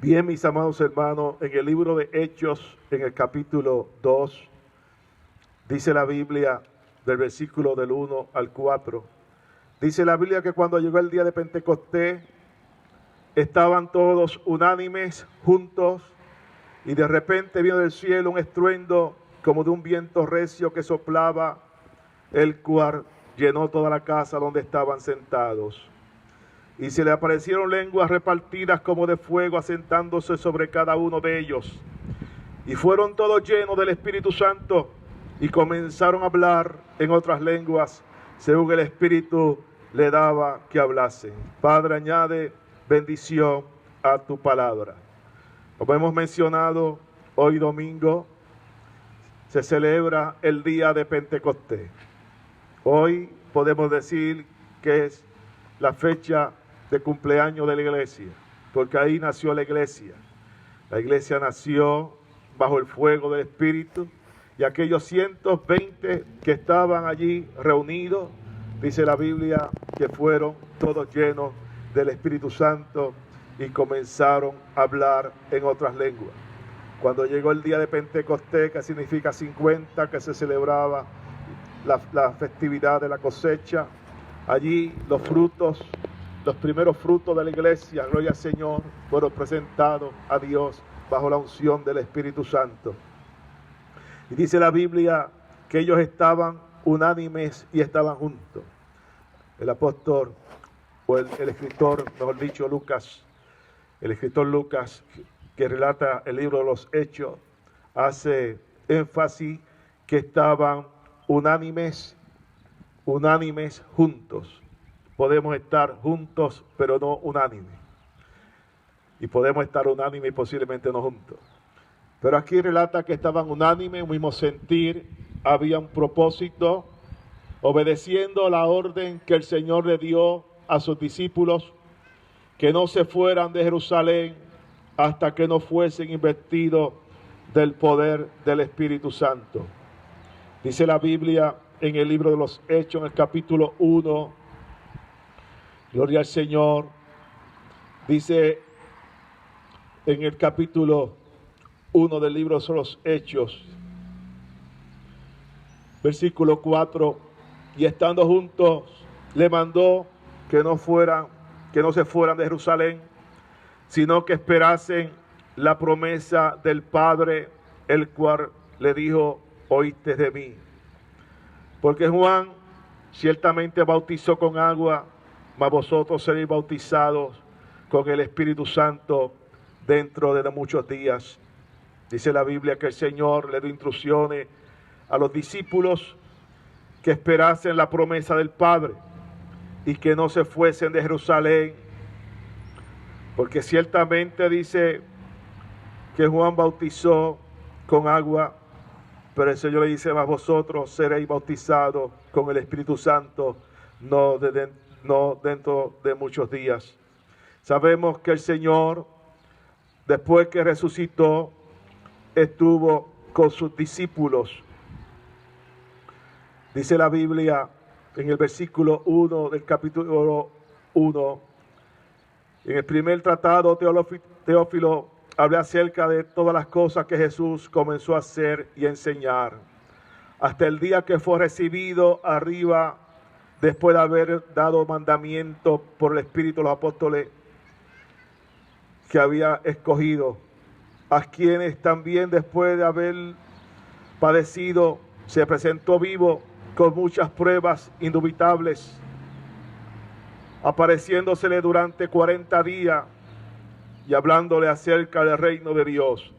Bien, mis amados hermanos, en el libro de Hechos, en el capítulo 2, dice la Biblia, del versículo del 1 al 4, dice la Biblia que cuando llegó el día de Pentecostés, estaban todos unánimes, juntos, y de repente vino del cielo un estruendo como de un viento recio que soplaba, el cual llenó toda la casa donde estaban sentados. Y se le aparecieron lenguas repartidas como de fuego, asentándose sobre cada uno de ellos. Y fueron todos llenos del Espíritu Santo y comenzaron a hablar en otras lenguas, según el Espíritu le daba que hablasen. Padre, añade bendición a tu palabra. Como hemos mencionado, hoy domingo se celebra el día de Pentecostés. Hoy podemos decir que es la fecha de cumpleaños de la iglesia, porque ahí nació la iglesia. La iglesia nació bajo el fuego del Espíritu, y aquellos 120 que estaban allí reunidos, dice la Biblia, que fueron todos llenos del Espíritu Santo y comenzaron a hablar en otras lenguas. Cuando llegó el día de Pentecostés, que significa 50, que se celebraba la festividad de la cosecha, allí los primeros frutos de la iglesia, gloria al Señor, fueron presentados a Dios bajo la unción del Espíritu Santo. Y dice la Biblia que ellos estaban unánimes y estaban juntos. El apóstol, o el escritor, mejor dicho, Lucas, el escritor Lucas, que relata el libro de los Hechos, hace énfasis que estaban unánimes juntos. Podemos estar juntos, pero no unánimes. Y podemos estar unánimes y posiblemente no juntos. Pero aquí relata que estaban unánimes, un mismo sentir, había un propósito, obedeciendo la orden que el Señor le dio a sus discípulos, que no se fueran de Jerusalén hasta que no fuesen investidos del poder del Espíritu Santo. Dice la Biblia en el libro de los Hechos, en el capítulo 1, gloria al Señor, dice en el capítulo 1 del libro de los Hechos, versículo 4, y estando juntos, le mandó que no se fueran de Jerusalén, sino que esperasen la promesa del Padre, el cual le dijo: oíste de mí. Porque Juan ciertamente bautizó con agua, mas vosotros seréis bautizados con el Espíritu Santo dentro de muchos días. Dice la Biblia que el Señor le dio instrucciones a los discípulos que esperasen la promesa del Padre y que no se fuesen de Jerusalén, porque ciertamente dice que Juan bautizó con agua, pero el Señor le dice: mas vosotros seréis bautizados con el Espíritu Santo no dentro de muchos días. Sabemos que el Señor, después que resucitó, estuvo con sus discípulos. Dice la Biblia en el versículo 1 del capítulo 1, en el primer tratado, Teófilo, hablé acerca de todas las cosas que Jesús comenzó a hacer y enseñar, hasta el día que fue recibido arriba, después de haber dado mandamiento por el Espíritu a los apóstoles que había escogido, a quienes también después de haber padecido se presentó vivo con muchas pruebas indubitables, apareciéndosele durante 40 días y hablándole acerca del reino de Dios.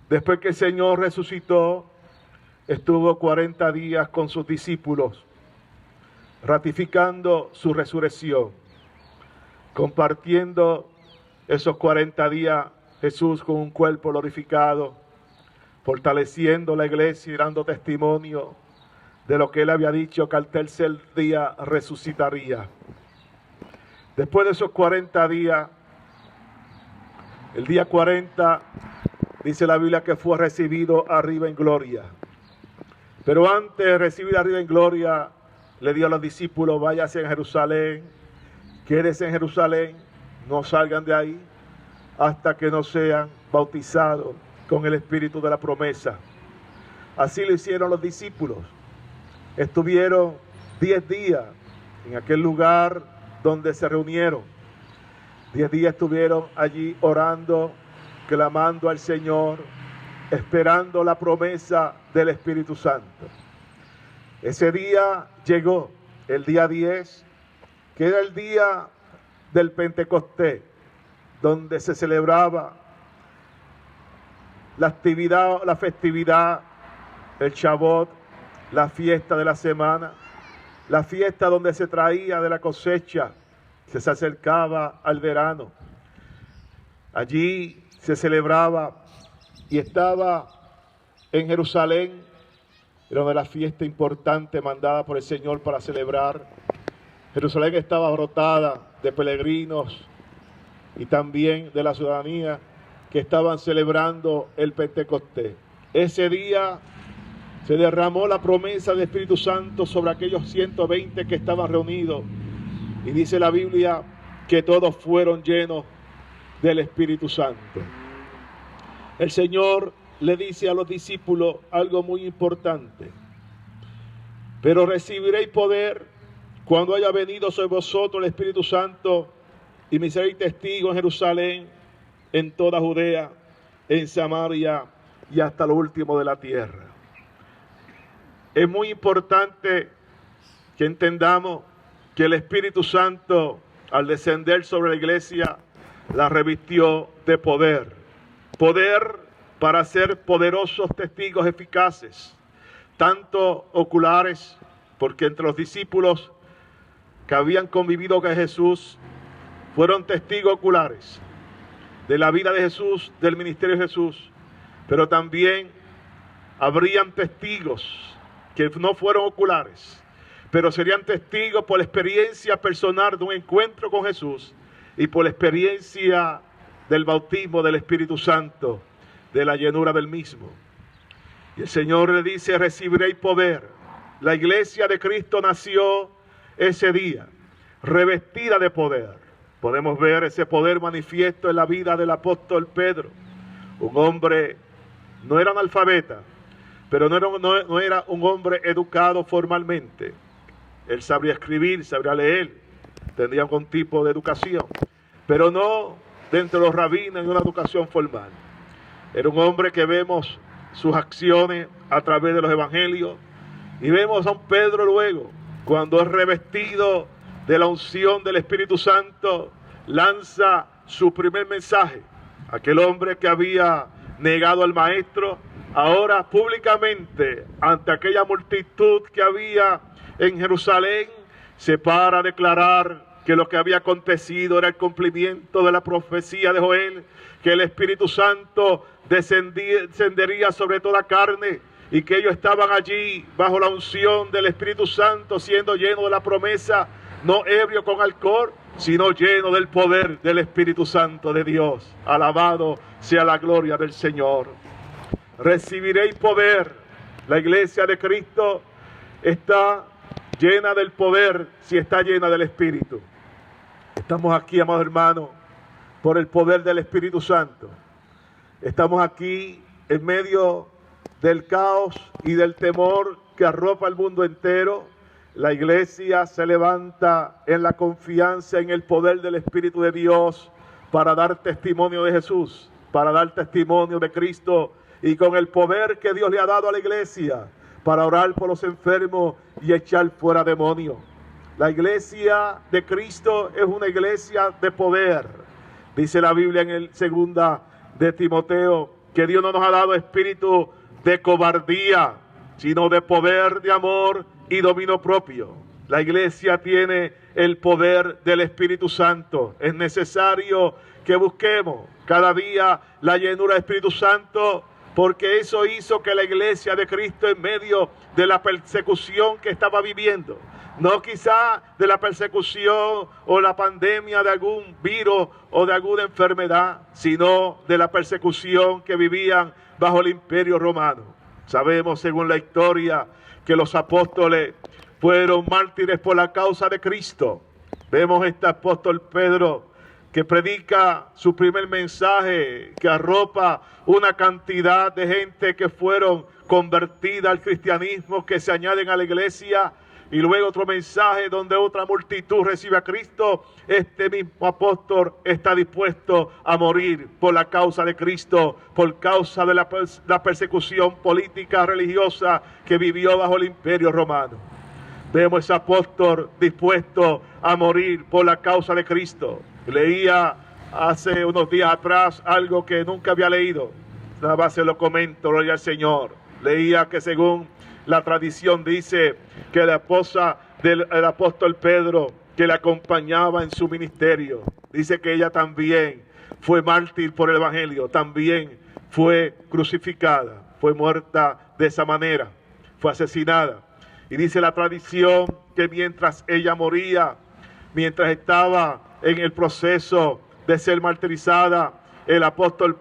Después que el Señor resucitó, estuvo 40 días con sus discípulos, ratificando su resurrección. Compartiendo esos 40 días Jesús con un cuerpo glorificado, fortaleciendo la iglesia y dando testimonio de lo que él había dicho, que al tercer día resucitaría. Después de esos 40 días, el día 40, dice la Biblia que fue recibido arriba en gloria. Pero antes de recibir arriba en gloria, le dio a los discípulos: váyanse en Jerusalén, quédense en Jerusalén, no salgan de ahí, hasta que no sean bautizados con el Espíritu de la promesa. Así lo hicieron los discípulos. Estuvieron 10 días en aquel lugar donde se reunieron. 10 días estuvieron allí orando, clamando al Señor, esperando la promesa del Espíritu Santo. Ese día llegó, el día 10, que era el día del Pentecostés, donde se celebraba la actividad, la festividad, el Shabbat, la fiesta de la semana, la fiesta donde se traía de la cosecha, que se acercaba al verano. Allí se celebraba y estaba en Jerusalén, era una de las fiestas importantes mandadas por el Señor para celebrar. Jerusalén estaba brotada de peregrinos y también de la ciudadanía que estaban celebrando el Pentecostés. Ese día se derramó la promesa del Espíritu Santo sobre aquellos 120 que estaban reunidos. Y dice la Biblia que todos fueron llenos del Espíritu Santo. El Señor le dice a los discípulos algo muy importante. Pero recibiréis poder cuando haya venido sobre vosotros el Espíritu Santo y me seréis testigos en Jerusalén, en toda Judea, en Samaria y hasta lo último de la tierra. Es muy importante que entendamos que el Espíritu Santo, al descender sobre la iglesia, la revistió de poder. Poder para ser poderosos testigos eficaces, tanto oculares, porque entre los discípulos que habían convivido con Jesús, fueron testigos oculares de la vida de Jesús, del ministerio de Jesús, pero también habrían testigos que no fueron oculares, pero serían testigos por la experiencia personal de un encuentro con Jesús y por la experiencia del bautismo del Espíritu Santo, de la llenura del mismo. Y el Señor le dice, recibiréis poder. La iglesia de Cristo nació ese día, revestida de poder. Podemos ver ese poder manifiesto en la vida del apóstol Pedro. Un hombre, no era analfabeta, pero no era un hombre educado formalmente. Él sabría escribir, sabría leer, tendría algún tipo de educación, pero no dentro de los rabinos en una educación formal. Era un hombre que vemos sus acciones a través de los evangelios y vemos a un Pedro luego, cuando es revestido de la unción del Espíritu Santo, lanza su primer mensaje. Aquel hombre que había negado al Maestro, ahora públicamente, ante aquella multitud que había en Jerusalén, se para a declarar que lo que había acontecido era el cumplimiento de la profecía de Joel, que el Espíritu Santo descendería sobre toda carne, y que ellos estaban allí bajo la unción del Espíritu Santo, siendo llenos de la promesa, no ebrio con alcohol, sino lleno del poder del Espíritu Santo de Dios. Alabado sea la gloria del Señor. Recibiréis poder. La iglesia de Cristo está llena del poder si está llena del Espíritu. Estamos aquí, amados hermanos, por el poder del Espíritu Santo. Estamos aquí en medio del caos y del temor que arropa el mundo entero. La iglesia se levanta en la confianza en el poder del Espíritu de Dios para dar testimonio de Jesús, para dar testimonio de Cristo, y con el poder que Dios le ha dado a la iglesia para orar por los enfermos y echar fuera demonios. La iglesia de Cristo es una iglesia de poder. Dice la Biblia en el 2 de Timoteo que Dios no nos ha dado espíritu de cobardía, sino de poder, de amor y dominio propio. La iglesia tiene el poder del Espíritu Santo. Es necesario que busquemos cada día la llenura del Espíritu Santo, porque eso hizo que la iglesia de Cristo, en medio de la persecución que estaba viviendo, no quizá de la persecución o la pandemia de algún virus o de alguna enfermedad, sino de la persecución que vivían bajo el imperio romano. Sabemos, según la historia, que los apóstoles fueron mártires por la causa de Cristo. Vemos este apóstol Pedro que predica su primer mensaje, que arropa una cantidad de gente que fueron convertida al cristianismo, que se añaden a la iglesia, y luego otro mensaje donde otra multitud recibe a Cristo. Este mismo apóstol está dispuesto a morir por la causa de Cristo, por causa de la persecución política, religiosa que vivió bajo el imperio romano. Vemos ese apóstol dispuesto a morir por la causa de Cristo. Leía hace unos días atrás algo que nunca había leído, nada más se lo comento, gloria al Señor. Leía que según la tradición dice que la esposa del apóstol Pedro, que le acompañaba en su ministerio, dice que ella también fue mártir por el evangelio, también fue crucificada, fue muerta de esa manera, fue asesinada. Y dice la tradición que mientras ella moría, mientras estaba en el proceso de ser martirizada, el apóstol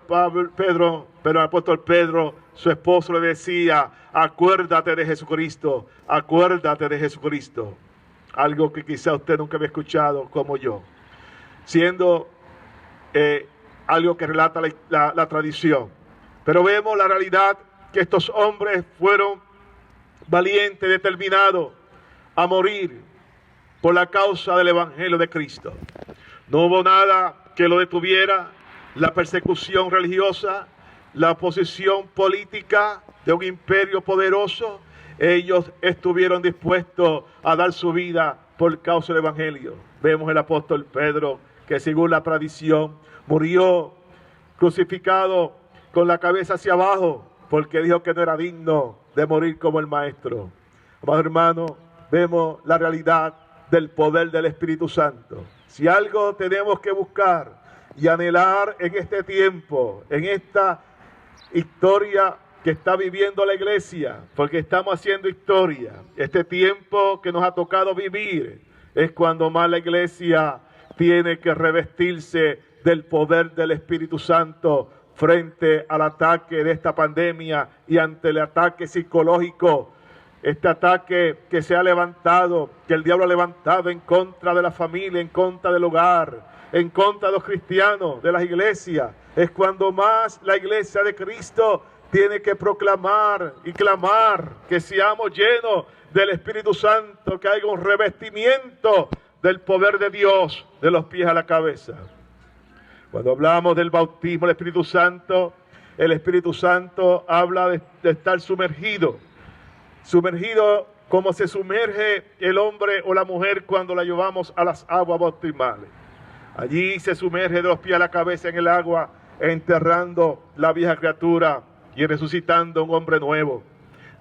Pedro, su esposo, le decía: acuérdate de Jesucristo, acuérdate de Jesucristo. Algo que quizá usted nunca había escuchado como yo, siendo algo que relata la tradición. Pero vemos la realidad, que estos hombres fueron valientes, determinados a morir por la causa del evangelio de Cristo. No hubo nada que lo detuviera, la persecución religiosa, la oposición política de un imperio poderoso. Ellos estuvieron dispuestos a dar su vida por causa del evangelio. Vemos el apóstol Pedro, que según la tradición murió crucificado con la cabeza hacia abajo, porque dijo que no era digno de morir como el maestro. Amados hermanos, vemos la realidad del poder del Espíritu Santo. Si algo tenemos que buscar y anhelar en este tiempo, en esta historia que está viviendo la iglesia, porque estamos haciendo historia, este tiempo que nos ha tocado vivir, es cuando más la iglesia tiene que revestirse del poder del Espíritu Santo frente al ataque de esta pandemia y ante el ataque psicológico, este ataque que se ha levantado, que el diablo ha levantado en contra de la familia, en contra del hogar, en contra de los cristianos, de las iglesias. Es cuando más la iglesia de Cristo tiene que proclamar y clamar que seamos llenos del Espíritu Santo, que haya un revestimiento del poder de Dios de los pies a la cabeza. Cuando hablamos del bautismo del Espíritu Santo, el Espíritu Santo habla de estar sumergido como se sumerge el hombre o la mujer cuando la llevamos a las aguas bautismales. Allí se sumerge de los pies a la cabeza en el agua, enterrando la vieja criatura y resucitando un hombre nuevo.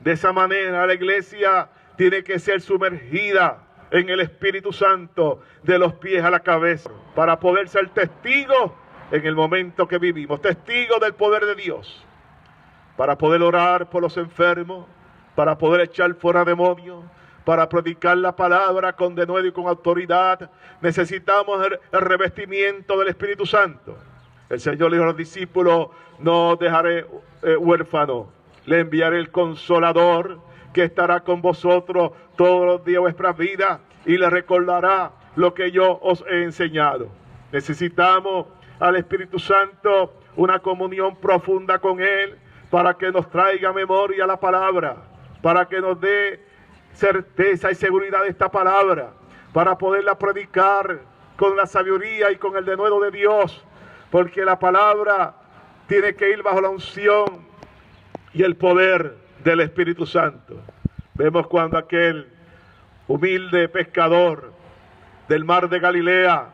De esa manera la iglesia tiene que ser sumergida en el Espíritu Santo de los pies a la cabeza, para poder ser testigos en el momento que vivimos, testigos del poder de Dios, para poder orar por los enfermos, para poder echar fuera demonios, para predicar la palabra con denuedo y con autoridad. Necesitamos el revestimiento del Espíritu Santo. El Señor dijo a los discípulos: no dejaré huérfano, le enviaré el Consolador, que estará con vosotros todos los días de vuestras vidas y le recordará lo que yo os he enseñado. Necesitamos al Espíritu Santo, una comunión profunda con Él, para que nos traiga memoria la palabra, para que nos dé certeza y seguridad de esta palabra, para poderla predicar con la sabiduría y con el denuedo de Dios, porque la palabra tiene que ir bajo la unción y el poder del Espíritu Santo. Vemos cuando aquel humilde pescador del mar de Galilea,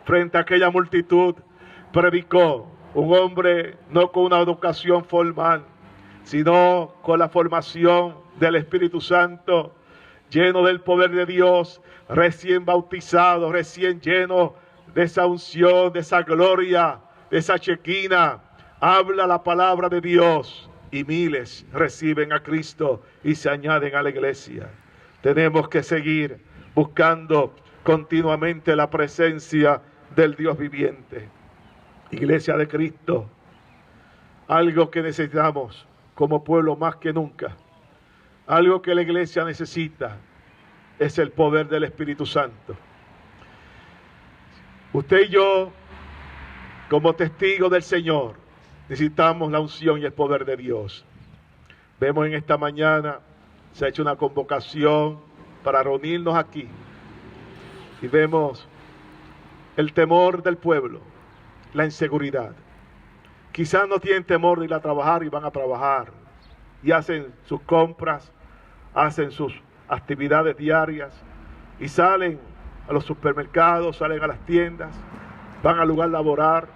frente a aquella multitud, predicó. Un hombre no con una educación formal, sino con la formación del Espíritu Santo, lleno del poder de Dios, recién bautizado, recién lleno de esa unción, de esa gloria, de esa chequina. Habla la palabra de Dios y miles reciben a Cristo y se añaden a la iglesia. Tenemos que seguir buscando continuamente la presencia del Dios viviente. Iglesia de Cristo, algo que necesitamos como pueblo más que nunca, algo que la iglesia necesita, es el poder del Espíritu Santo. Usted y yo como testigos del Señor, necesitamos la unción y el poder de Dios. Vemos en esta mañana, se ha hecho una convocación para reunirnos aquí. Y vemos el temor del pueblo, la inseguridad. Quizás no tienen temor de ir a trabajar y van a trabajar. Y hacen sus compras, hacen sus actividades diarias. Y salen a los supermercados, salen a las tiendas, van al lugar laborar.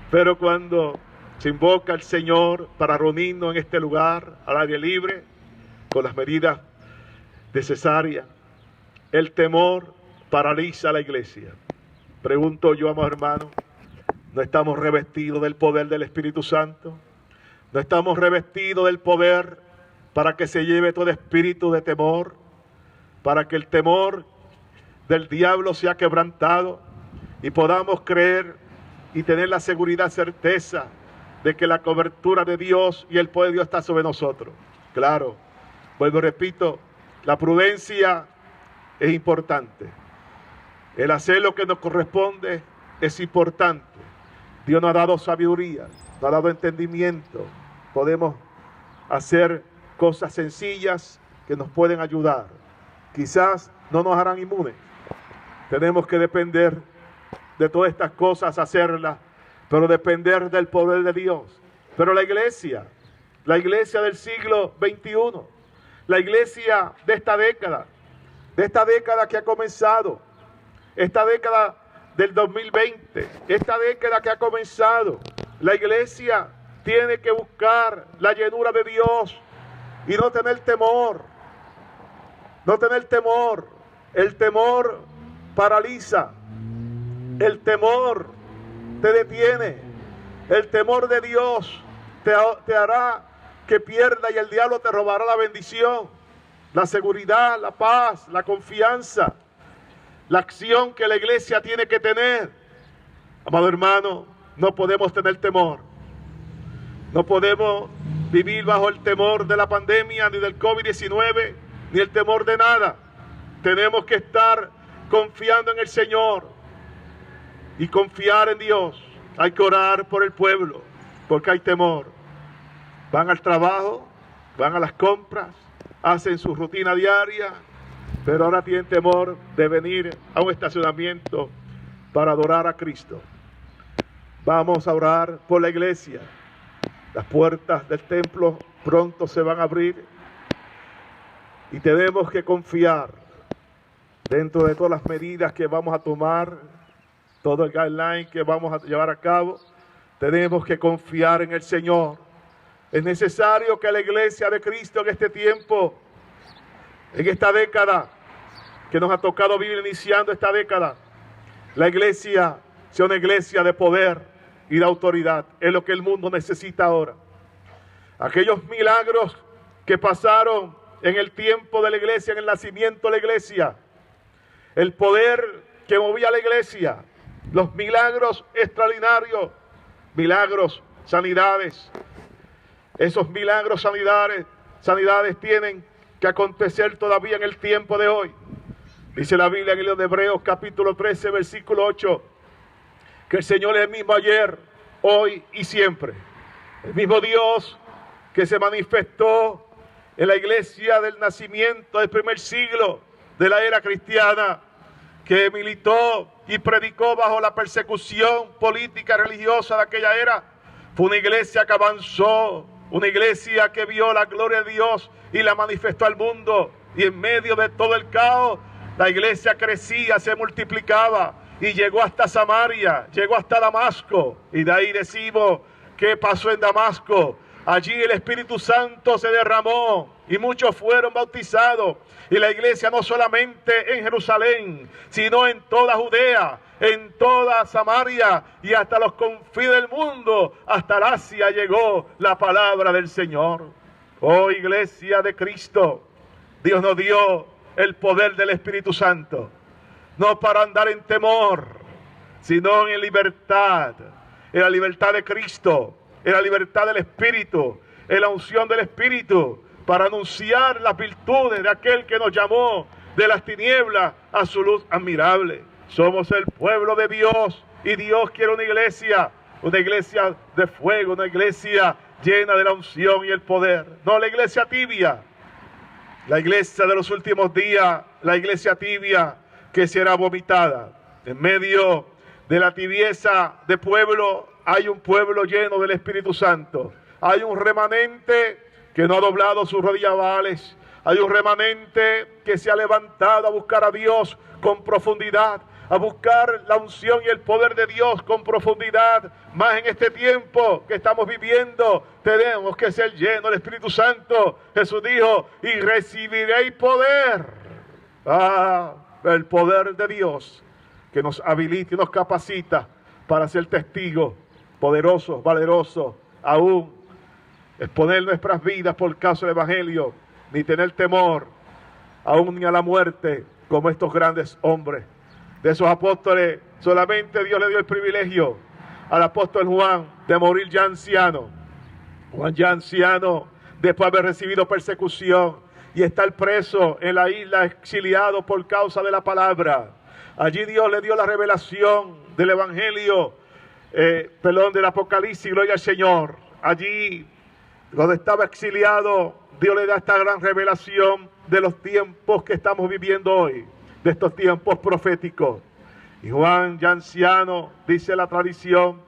Pero cuando se invoca al Señor para reunirnos en este lugar, al aire libre, con las medidas necesarias, el temor paraliza a la iglesia. Pregunto yo, amados hermanos, ¿no estamos revestidos del poder del Espíritu Santo? ¿No estamos revestidos del poder para que se lleve todo espíritu de temor? Para que el temor del diablo sea quebrantado y podamos creer y tener la seguridad, certeza de que la cobertura de Dios y el poder de Dios está sobre nosotros. Claro, vuelvo y repito, la prudencia es importante. El hacer lo que nos corresponde es importante. Dios nos ha dado sabiduría, nos ha dado entendimiento. Podemos hacer cosas sencillas que nos pueden ayudar. Quizás no nos harán inmunes. Tenemos que depender de todas estas cosas, hacerlas, pero depender del poder de Dios. Pero la iglesia del siglo XXI, la iglesia de esta década que ha comenzado, esta década del 2020, esta década que ha comenzado, la iglesia tiene que buscar la llenura de Dios y no tener temor. No tener temor. El temor paraliza. El temor te detiene. El temor de Dios te hará que pierda y el diablo te robará la bendición, la seguridad, la paz, la confianza, la acción que la iglesia tiene que tener. Amado hermano, no podemos tener temor. No podemos vivir bajo el temor de la pandemia, ni del COVID-19, ni el temor de nada. Tenemos que estar confiando en el Señor y confiar en Dios. Hay que orar por el pueblo, porque hay temor. Van al trabajo, van a las compras, hacen su rutina diaria, pero ahora tienen temor de venir a un estacionamiento para adorar a Cristo. Vamos a orar por la iglesia. Las puertas del templo pronto se van a abrir y tenemos que confiar dentro de todas las medidas que vamos a tomar, todo el guideline que vamos a llevar a cabo. Tenemos que confiar en el Señor. Es necesario que la iglesia de Cristo en este tiempo, en esta década que nos ha tocado vivir iniciando esta década, la iglesia sea una iglesia de poder y de autoridad. Es lo que el mundo necesita ahora. Aquellos milagros que pasaron en el tiempo de la iglesia, en el nacimiento de la iglesia, el poder que movía la iglesia, los milagros extraordinarios, milagros, sanidades. Esos milagros, sanidades tienen que acontecer todavía en el tiempo de hoy. Dice la Biblia en el libro de Hebreos capítulo 13, versículo 8, que el Señor es el mismo ayer, hoy y siempre. El mismo Dios que se manifestó en la iglesia del nacimiento del primer siglo de la era cristiana, que militó y predicó bajo la persecución política y religiosa de aquella era. Fue una iglesia que avanzó, una iglesia que vio la gloria de Dios y la manifestó al mundo. Y en medio de todo el caos, la iglesia crecía, se multiplicaba y llegó hasta Samaria, llegó hasta Damasco. Y de ahí decimos, ¿qué pasó en Damasco? Allí el Espíritu Santo se derramó y muchos fueron bautizados. Y la iglesia no solamente en Jerusalén, sino en toda Judea, en toda Samaria y hasta los confines del mundo, hasta el Asia llegó la palabra del Señor. Oh iglesia de Cristo, Dios nos dio el poder del Espíritu Santo, no para andar en temor, sino en libertad, en la libertad de Cristo, en la libertad del Espíritu, en la unción del Espíritu, para anunciar las virtudes de aquel que nos llamó de las tinieblas a su luz admirable. Somos el pueblo de Dios Y Dios quiere una iglesia de fuego, una iglesia llena de la unción y el poder. No la iglesia tibia, la iglesia de los últimos días, la iglesia tibia que será vomitada. En medio de la tibieza de pueblo hay un pueblo lleno del Espíritu Santo. Hay un remanente que no ha doblado sus rodillas a Baales. Hay un remanente que se ha levantado a buscar a Dios con profundidad, a buscar la unción y el poder de Dios con profundidad. Más en este tiempo que estamos viviendo, tenemos que ser llenos del Espíritu Santo. Jesús dijo, y recibiréis poder. El poder de Dios que nos habilita y nos capacita para ser testigos poderosos, valerosos, aún exponer nuestras vidas por causa del Evangelio, ni tener temor, aún ni a la muerte, como estos grandes hombres. De esos apóstoles, solamente Dios le dio el privilegio al apóstol Juan de morir ya anciano. Juan ya anciano, después de haber recibido persecución y estar preso en la isla, exiliado por causa de la palabra. Allí Dios le dio la revelación del Evangelio, del Apocalipsis, gloria al Señor. Allí, donde estaba exiliado, Dios le da esta gran revelación de los tiempos que estamos viviendo hoy, de estos tiempos proféticos. Y Juan, ya anciano, dice la tradición,